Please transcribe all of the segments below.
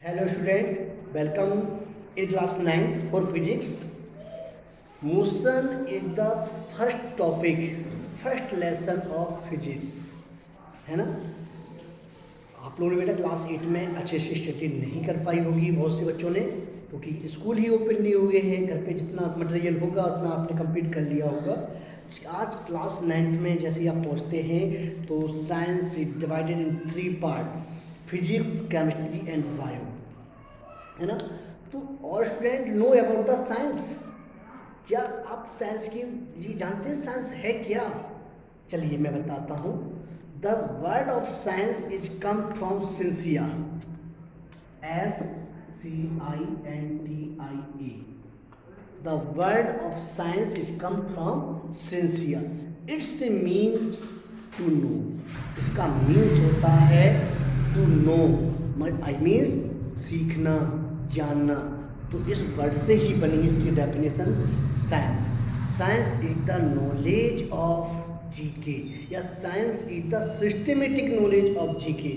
Hello student, welcome in class 9 for physics. Motion is the first topic, first lesson of physics, है ना। आप लोगों ने बेटा क्लास 8 में अच्छे से स्टडी नहीं कर पाई होगी बहुत से बच्चों ने, क्योंकि स्कूल ही ओपन नहीं हुए हैं। घर पे जितना मटेरियल होगा उतना आपने कंप्लीट कर लिया होगा। आज क्लास 9th में जैसे ही आप पहुँचते हैं तो science is divided in 3 part, physics, chemistry and bio, है ना। तो और student know about the science. क्या आप साइंस की जी जानते हैं साइंस है क्या? चलिए मैं बताता हूँ। The word of science is come from scientia, SCINTIA। The word of science is come from scientia. It's mean to know. इसका मीन्स होता है टू नो, आई मीन्स सीखना, जानना। तो इस वर्ड से ही बनी इसकी definition science. Science is the knowledge of GK, या science is the systematic knowledge of GK.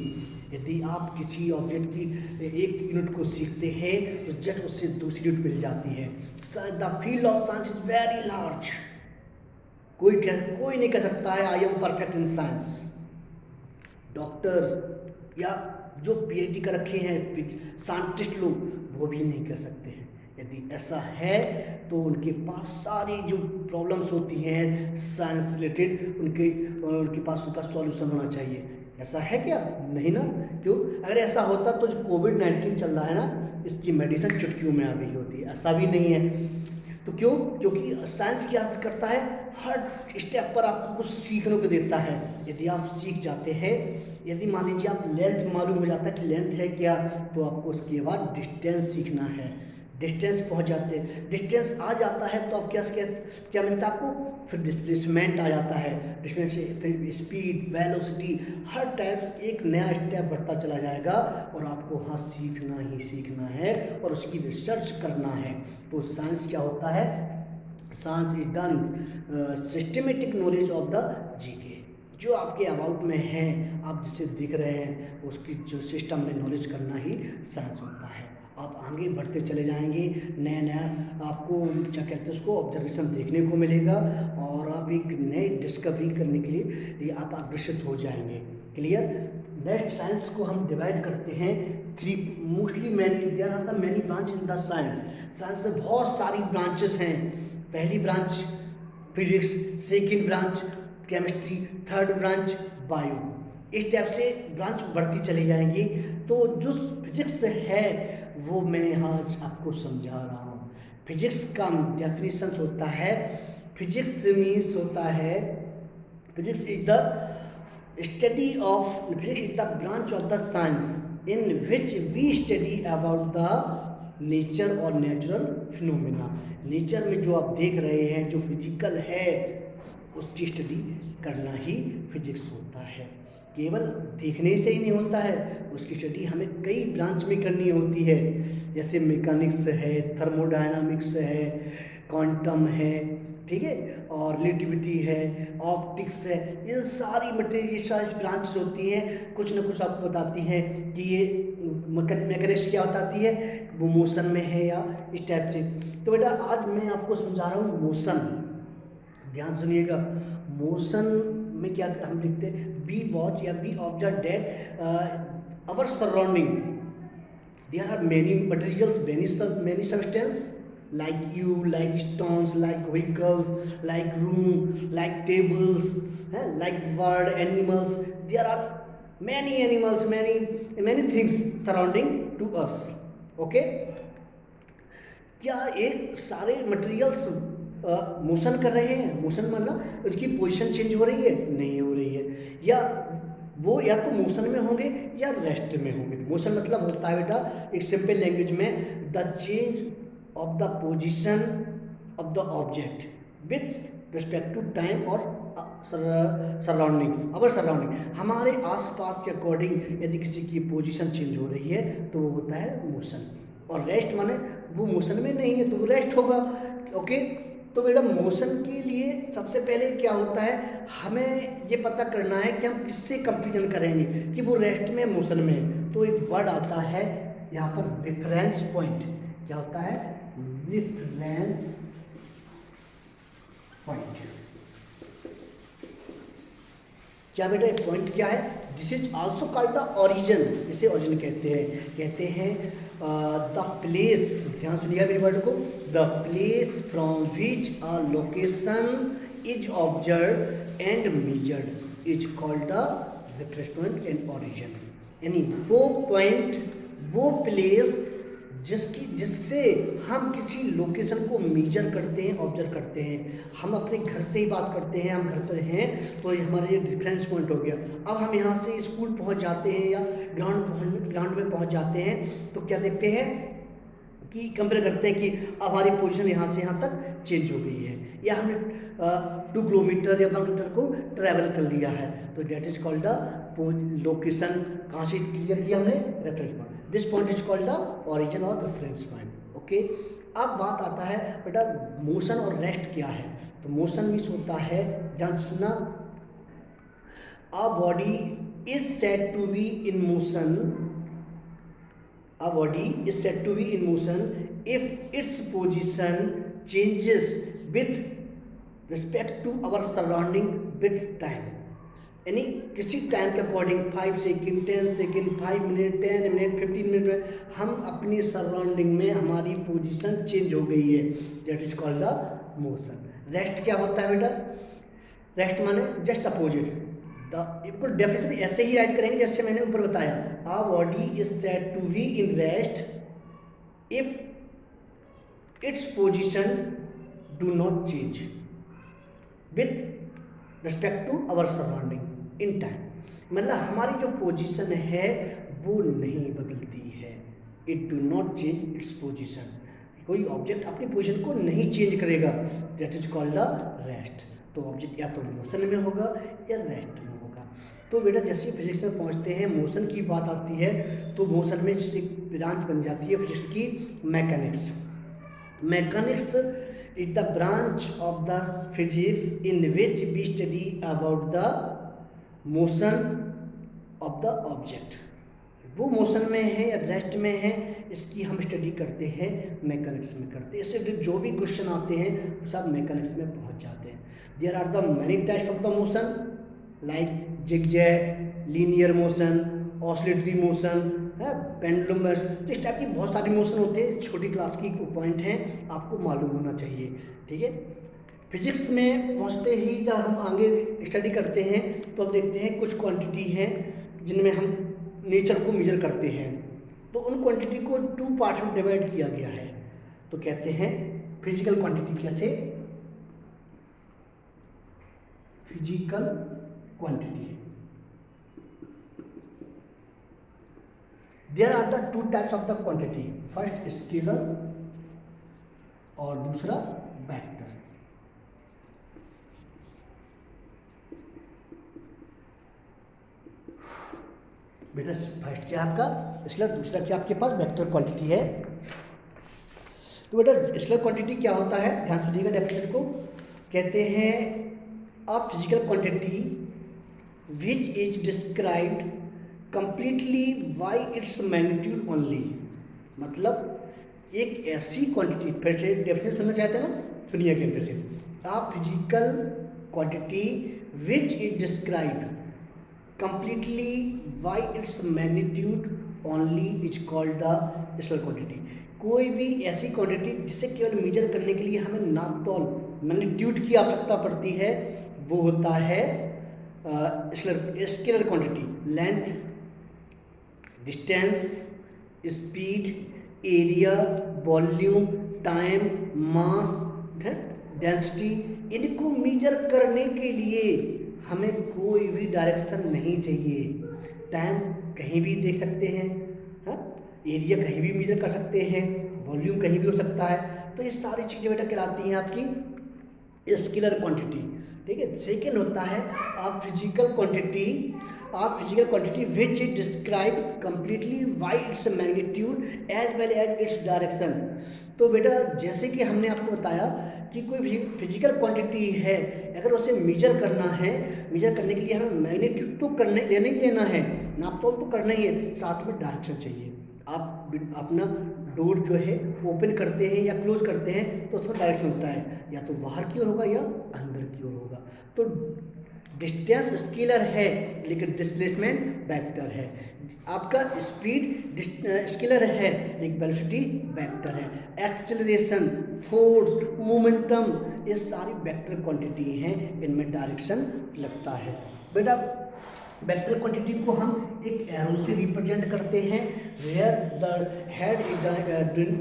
यदि आप किसी ऑब्जेक्ट की एक यूनिट को सीखते हैं तो जस्ट उससे दूसरी यूनिट मिल जाती है। The field of science is very large. कोई नहीं कह सकता है I am perfect in science. Doctor या जो PhD कर रखे हैं साइंटिस्ट लोग, वो भी नहीं कर सकते हैं। यदि ऐसा है तो उनके पास सारी जो प्रॉब्लम्स होती हैं साइंस रिलेटेड, उनके पास उनका सॉल्यूशन होना चाहिए। ऐसा है क्या? नहीं ना। क्यों? अगर ऐसा होता तो जो कोविड-19 चल रहा है ना, इसकी मेडिसिन चुटकियों में आ गई होती। ऐसा भी नहीं है। तो क्यों? क्योंकि साइंस क्या करता है, हर स्टेप पर आपको कुछ सीखने को देता है। यदि आप सीख जाते हैं, यदि मान लीजिए आप लेंथ मालूम हो जाता है कि लेंथ है क्या, तो आपको उसके बाद डिस्टेंस सीखना है। डिस्टेंस पहुंच जाते हैं, डिस्टेंस आ जाता है तो अब क्या मिलता है आपको? फिर डिस्प्लेसमेंट आ जाता है। डिस्प्लेसमेंट से फिर स्पीड, वेलोसिटी, हर टाइप एक नया स्टेप बढ़ता चला जाएगा और आपको हाँ सीखना ही सीखना है और उसकी रिसर्च करना है। तो साइंस क्या होता है? Science is the systematic knowledge of the GK. जो आपके अबाउट में है, आप जिसे देख रहे हैं, उसकी जो सिस्टम में नॉलेज करना ही साइंस होता है। आप आगे बढ़ते चले जाएंगे, नया नया आपको क्या कहते हैं उसको ऑब्जर्वेशन देखने को मिलेगा और आप एक नई डिस्कवरी करने के लिए आप अग्रसित हो जाएंगे। क्लियर? नेक्स्ट साइंस को हम डिवाइड करते हैं 3 mostly there are the many branch in the science. Science में बहुत सारी ब्रांचेस हैं। पहली branch physics, second branch chemistry, third branch bio. इस टाइप से ब्रांच बढ़ती चली जाएंगी। तो जो फिजिक्स है वो मैं आज आपको समझा रहा हूँ। फिजिक्स का डेफिनेशन होता है, फिजिक्स मीन्स होता है, physics is the study of, physics is the branch of the science in which we study about the nature और नेचुरल फिनोमेना। नेचर में जो आप देख रहे हैं, जो फिजिकल है, उसकी स्टडी करना ही फिजिक्स होता है। केवल देखने से ही नहीं होता है, उसकी स्टडी हमें कई ब्रांच में करनी होती है। जैसे मैकेनिक्स है, थर्मोडायनामिक्स है, क्वांटम है, ठीक है, और रिलेटिविटी है, ऑप्टिक्स है। इन सारी मटेरियल ब्रांच होती हैं, कुछ ना कुछ आपको बताती हैं कि ये मैकेनिक्स क्या बताती है, वो मोशन में है या इस टाइप से। तो बेटा आज मैं आपको समझा रहा हूँ मोशन। ध्यान सुनिएगा। मोशन में क्या हम लिखते हैं, वी वॉच या we observe that our surrounding there are many materials, many substance like you, like stones, like vehicles, like room, like tables, like bird, animals. There are many animals, many things surrounding to us. Okay? क्या ये सारे materials motion कर रहे हैं? Motion मतलब उनकी position change हो रही है? नहीं हो रही है। या वो या तो मोशन में होंगे या रेस्ट में होंगे। मोशन मतलब होता है बेटा एक सिंपल लैंग्वेज में the change of the position of the object with respect to time और सराउंडिंग्स, अवर सराउंडिंग। हमारे आसपास के अकॉर्डिंग यदि किसी की पोजीशन चेंज हो रही है तो वो होता है मोशन। और रेस्ट माने वो मोशन में नहीं है तो वो रेस्ट होगा। ओके? तो बेटा मोशन के लिए सबसे पहले क्या होता है, हमें ये पता करना है कि हम किससे कंपेरिजन करेंगे कि वो रेस्ट में मोशन में है। तो एक वर्ड आता है यहाँ पर रेफरेंस पॉइंट क्या होता है, रेफरेंस पॉइंट। क्या बेटा एक पॉइंट क्या है, this is also called the origin, इसे ओरिजिन कहते हैं द प्लेस, ध्यान सुनिएगा मेरी वर्ड को, the place from which a location is observe and measured is called the reference point and origin. यानी वो पॉइंट, वो प्लेस जिससे हम किसी लोकेशन को मेजर करते हैं, ऑब्जर्व करते हैं। हम अपने घर से ही बात करते हैं, हम घर पर हैं तो ये हमारा ये रेफरेंस पॉइंट हो गया। अब हम यहाँ से स्कूल पहुँच जाते हैं या ग्राउंड में पहुँच जाते हैं तो क्या देखते हैं कि कंपेयर करते हैं कि अब हमारी पोजीशन यहाँ से यहाँ तक चेंज हो गई है, या हमने 2 किलोमीटर या 1 किलोमीटर को ट्रैवल कर लिया है, तो that is called the location. कहाँ से क्लियर किया हमने, reference point. This point is called the origin और रेफरेंस पॉइंट। ओके, अब बात आता है बेटा मोशन और रेस्ट क्या है। तो मोशन मीन्स होता है, ध्यान सुनना, a body is said to be in motion, a body is said to be in motion if its position changes with respect to our surrounding with time। यानी किसी टाइम के according 5 second, 10 second, 5 minute, 10 minute, 15 minute में हम अपनी surrounding में हमारी position change हो गई है, that is called the motion. Rest क्या होता है बेटा, रेस्ट माने जस्ट अपोजिट, बिल्कुल डेफिनेशन ऐसे ही ऐड करेंगे जैसे मैंने ऊपर बताया, a body is said to be in rest if its position do not change with respect to our surrounding in time. मतलब हमारी जो पोजीशन है वो नहीं बदलती है, it do not change its position. कोई ऑब्जेक्ट अपनी पोजीशन को नहीं चेंज करेगा, that is called the rest. तो ऑब्जेक्ट या तो मोशन में होगा या रेस्ट में होगा। तो बेटा जैसे फिजिक्स में पहुंचते हैं, मोशन की बात आती है तो मोशन में जैसे ब्रांच बन जाती है फिजिक्स की mechanics. Mechanics is the branch of the physics in which we study about the motion of the object. वो मोशन में है या रेस्ट में है, इसकी हम स्टडी करते हैं, मैकेनिक्स में करते हैं। इससे जो भी क्वेश्चन आते हैं सब मैकेनिक्स में पहुंच जाते हैं। There are the many types of the motion like zigzag, linear motion, oscillatory motion है, पेंडुलम मोशन। तो इस टाइप की बहुत सारी मोशन होते हैं, छोटी क्लास की पॉइंट हैं, आपको मालूम होना चाहिए। ठीक है, फिजिक्स में पहुंचते ही जब हम आगे स्टडी करते हैं तो अब देखते हैं कुछ क्वांटिटी हैं जिनमें हम नेचर को मेजर करते हैं। तो उन क्वांटिटी को 2 पार्ट में डिवाइड किया गया है। तो कहते हैं फिजिकल क्वांटिटी, कैसे, physical quantity. There are the 2 types of the quantity, first scalar और दूसरा वेक्टर। बेटा फर्स्ट क्या है आपका स्केलर, दूसरा क्या आपके पास वेक्टर क्वांटिटी है। तो बेटा स्केलर क्वांटिटी क्या होता है, ध्यान सुनिएगा डेफिनेशन को। कहते हैं a physical quantity which is described completely by its magnitude only. मतलब एक ऐसी क्वांटिटी, फिर से डेफिनेशन सुनना चाहते हैं ना, सुनिए अगेन फिर से। A physical quantity which is described completely by its magnitude only is called the scalar quantity. कोई भी ऐसी क्वांटिटी जिसे केवल मेजर करने के लिए हमें नापतोल मैग्नीट्यूड की आवश्यकता पड़ती है, वो होता है scalar quantity. Length, distance, speed, area, volume, time, mass, density, इनको मेजर करने के लिए हमें कोई भी डायरेक्शन नहीं चाहिए। टाइम कहीं भी देख सकते हैं, एरिया कहीं भी मेजर कर सकते हैं, वॉल्यूम कहीं भी हो सकता है। तो ये सारी चीज़ें बेटा कहलाती हैं आपकी स्केलर क्वांटिटी। ठीक है, सेकेंड होता है आप physical quantity which is describe completely by its magnitude as well as its direction. तो बेटा जैसे कि हमने आपको बताया कि कोई भी फिजिकल क्वांटिटी है, अगर उसे मेजर करना है, मेजर करने के लिए हमें मैग्नीट्यूड तो लेना ही लेना है, नापतोल तो करना ही है, साथ में डायरेक्शन चाहिए। आप अपना डोर जो है ओपन करते हैं या क्लोज करते हैं तो उसमें डायरेक्शन होता है, या तो बाहर की ओर होगा या अंदर की ओर होगा। तो डिस्टेंस स्केलर है लेकिन डिस्प्लेसमेंट वेक्टर है। आपका स्पीड स्केलर है लेकिन वेलोसिटी वेक्टर है। एक्सेलरेशन, फोर्स, मोमेंटम, ये सारी वेक्टर क्वांटिटी हैं, इनमें डायरेक्शन लगता है। बेटा वेक्टर क्वांटिटी को हम एक एरो से रिप्रेजेंट करते हैं, where the head is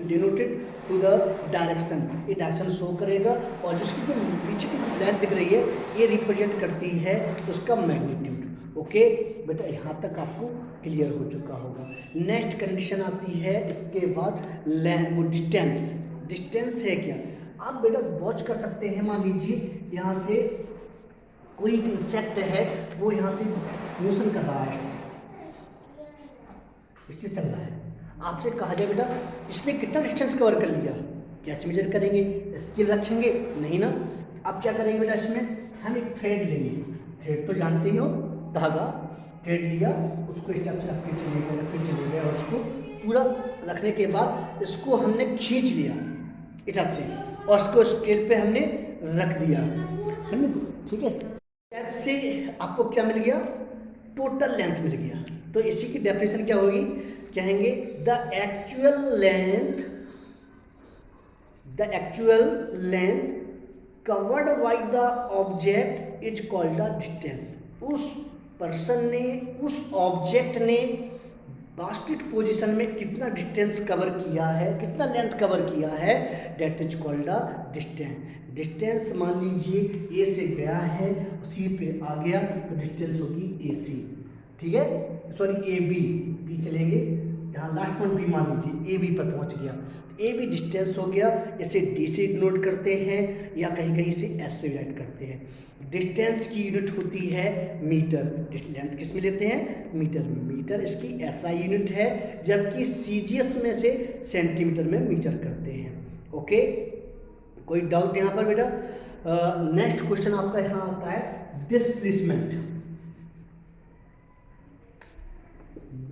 denoted to the direction, ये डायरेक्शन शो करेगा, और जिसकी जो पीछे की लाइन दिख रही है ये रिप्रेजेंट करती है उसका मैग्नीट्यूड। ओके बेटा, यहाँ तक आपको क्लियर हो चुका होगा। नेक्स्ट कंडीशन आती है इसके बाद वो डिस्टेंस। डिस्टेंस है क्या, आप बेटा वॉच कर सकते हैं। मान लीजिए यहाँ से कोई इंसेक्ट है, वो यहाँ से मोशन कर रहा है, इसलिए चल रहा है। आपसे कहा जाए बेटा इसने कितना डिस्टेंस कवर कर लिया, कैसे मेजर करेंगे, स्केल रखेंगे नहीं ना। अब क्या करेंगे बेटा, इसमें हम एक थ्रेड लेंगे। थ्रेड तो जानते ही हो, धागा। थ्रेड लिया, उसको इस टाइप से रखते चले गए और उसको पूरा रखने के बाद इसको हमने खींच लिया इस टाइप से, और उसको स्केल पे हमने रख दिया, है ना। ठीक है, टाइप से आपको क्या मिल गया, टोटल लेंथ मिल गया। तो इसी की डेफिनेशन क्या होगी, कहेंगे the actual length covered by the object is called the distance. उस पर्सन ने, उस ऑब्जेक्ट ने वास्तविक पोजीशन में कितना डिस्टेंस कवर किया है, कितना लेंथ कवर किया है, that is called the distance. Distance मान लीजिए ए से गया है, सी पे आ गया, तो डिस्टेंस होगी ए सी। ठीक है, सॉरी ए बी, बी चलेंगे, यहाँ लास्ट पॉइंट बी मान लीजिए ए बी पर पहुँच गया, ए बी डिस्टेंस हो गया। इसे डी से डिनोट करते हैं या कहीं कहीं से एस से राइट करते हैं। डिस्टेंस की यूनिट होती है मीटर। लेंथ किस में लेते हैं, मीटर में। मीटर इसकी एसआई यूनिट है, जबकि सीजीएस में से सेंटीमीटर में मीटर करते हैं। ओके, कोई डाउट यहाँ पर बेटा। नेक्स्ट क्वेश्चन आपका यहाँ आता है डिस्प्लेसमेंट।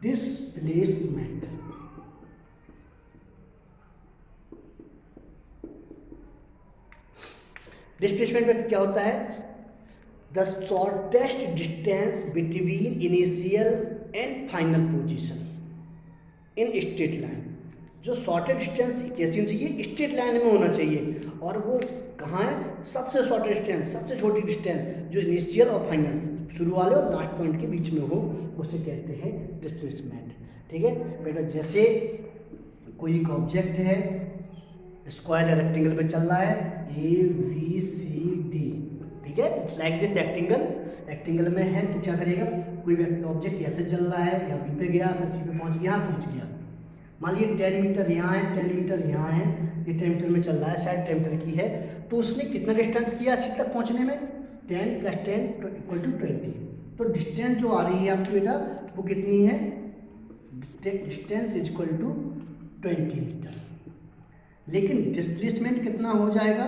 डिस्प्लेसमेंट डिस्प्लेसमेंट में क्या होता है, the shortest distance between initial and final position in straight line. जो शॉर्टेस्ट डिस्टेंस कैसी होनी चाहिए, स्ट्रेट लाइन में होना चाहिए, और वो कहाँ है, सबसे शॉर्टेस्ट डिस्टेंस, सबसे छोटी डिस्टेंस जो इनिशियल और फाइनल, शुरू वाले और लास्ट पॉइंट के बीच में हो, उसे कहते हैं डिस्प्लेसमेंट। ठीक है बेटा, जैसे कोई एक ऑब्जेक्ट है, स्क्वायर या रेक्टेंगल पे चल रहा है, ए बी सी डी। ठीक है, लाइक दिस रेक्टेंगल में है, तो क्या करेगा, कोई ऑब्जेक्ट ऐसे चल रहा है, यहाँ बी पे गया, फिर सी पे पहुँच गया, पहुँच गया। मान लीजिए 10 मीटर यहाँ है, 10 मीटर यहाँ है, ये 10 मीटर में चल रहा है, शायद 10 मीटर की है, तो उसने कितना डिस्टेंस किया सी तक पहुँचने में, 10 + 10 = 20। तो डिस्टेंस जो आ रही है आपकी बेटा वो कितनी है, distance is equal to 20 meter. लेकिन डिस्प्लेसमेंट कितना हो जाएगा,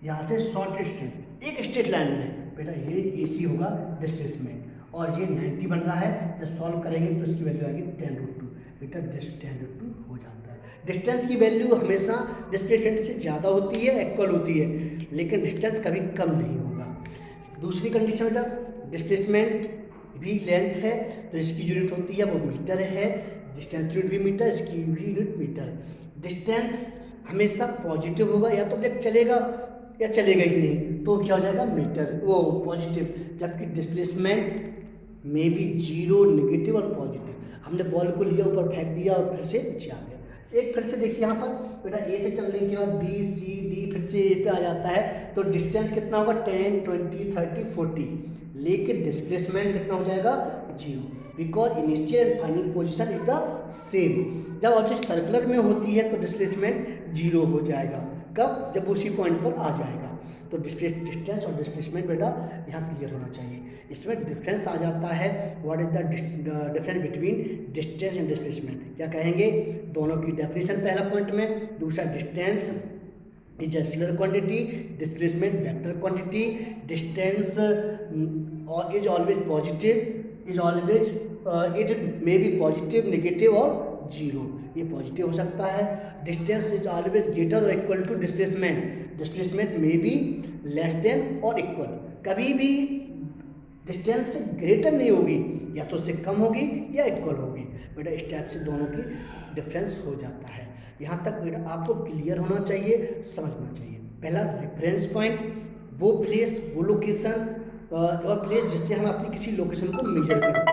यहाँ से शॉर्ट डिस्टेंस एक स्ट्रेट लाइन में बेटा ये AC होगा डिस्प्लेसमेंट, और ये 90 बन रहा है। जब सॉल्व करेंगे तो इसकी वैल्यू आएगी 10√2, बेटा 10√2 हो जाता है। डिस्टेंस की वैल्यू हमेशा डिस्प्लेसमेंट से ज़्यादा होती है, इक्वल होती है, लेकिन डिस्टेंस कभी कम नहीं होगा। दूसरी कंडीशन बेटा, डिस्प्लेसमेंट भी लेंथ है, तो इसकी यूनिट होती है वो मीटर है, डिस्टेंस यूनिट भी मीटर, इसकी भी यूनिट मीटर। डिस्टेंस हमेशा पॉजिटिव होगा, या तो ऑब्जेक्ट चलेगा या चलेगा ही नहीं, तो क्या हो जाएगा, मीटर वो पॉजिटिव। जबकि डिस्प्लेसमेंट में भी 0, नेगेटिव और पॉजिटिव। हमने बॉल को लिया, ऊपर फेंक दिया और फिर से नीचे आ गया। एक फिर से देखिए यहाँ पर बेटा, ए से चलने के बाद बी सी डी फिर से ए पे आ जाता है, तो डिस्टेंस कितना होगा, 10, 20, 30, 40। लेकिन डिस्प्लेसमेंट कितना हो जाएगा, 0, because initial and final position is the same. जब ऑब्जेक्ट सर्कुलर में होती है तो डिस्प्लेसमेंट 0 हो जाएगा। कब, जब उसी पॉइंट पर आ जाएगा। तो डिस्टेंस और डिस्प्लेसमेंट बेटा यहाँ क्लियर होना चाहिए। इसमें डिफरेंस आ जाता है, what is the difference between distance and displacement, क्या कहेंगे, दोनों की डेफिनेशन पहला पॉइंट में। दूसरा, distance is scalar quantity, displacement vector quantity. Distance is always positive, is always it may be positive, negative और जीरो। ये पॉजिटिव हो सकता है। डिस्टेंस इज ऑलवेज ग्रेटर और equal to displacement, displacement may be less than और equal. कभी भी distance से ग्रेटर नहीं होगी, या तो उससे कम होगी या इक्वल होगी। बेटा इस टाइप से दोनों की डिफरेंस हो जाता है। यहाँ तक बेटा आपको क्लियर होना चाहिए, समझना चाहिए। पहला रेफरेंस पॉइंट, वो प्लेस, वो लोकेशन और प्लेस जिससे हम अपनी किसी लोकेशन को मेजर करते हैं।